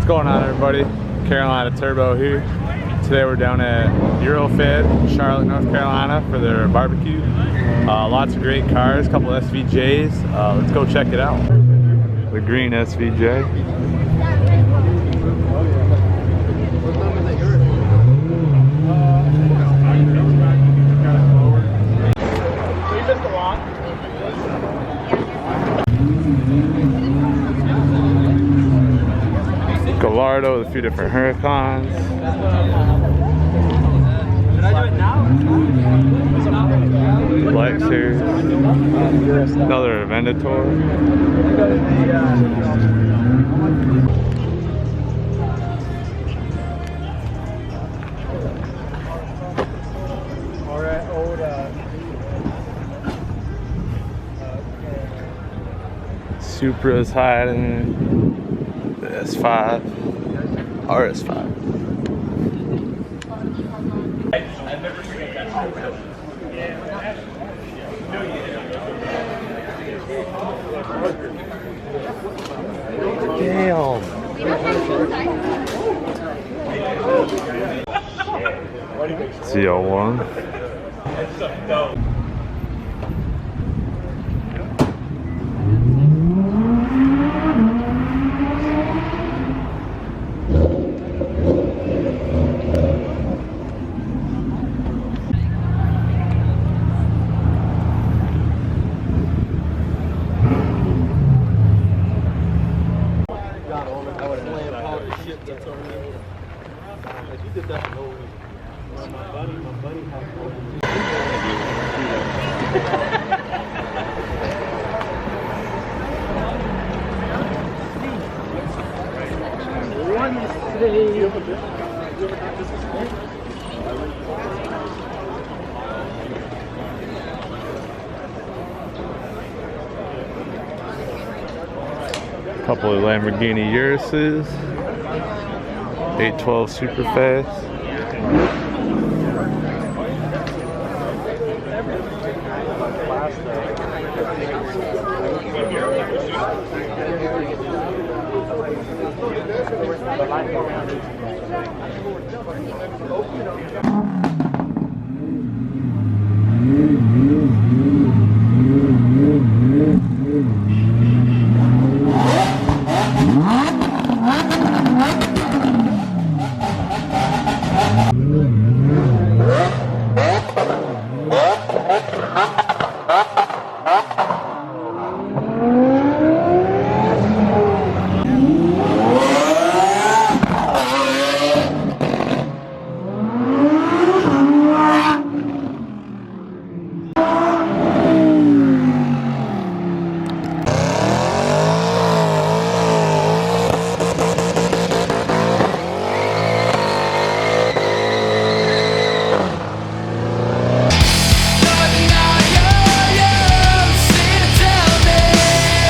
going on, everybody? Carolina Turbo here. Today we're down at Eurofed Charlotte, North Carolina for their barbecue. Lots of great cars, a couple SVJs. Let's go check it out. The green SVJ. Gallardo with a few different Huracans. Lexus. Another Aventador. Supra's hiding. The S5, RS5. Damn. CL1. Couple of Lamborghini Uruses, 812 super fast.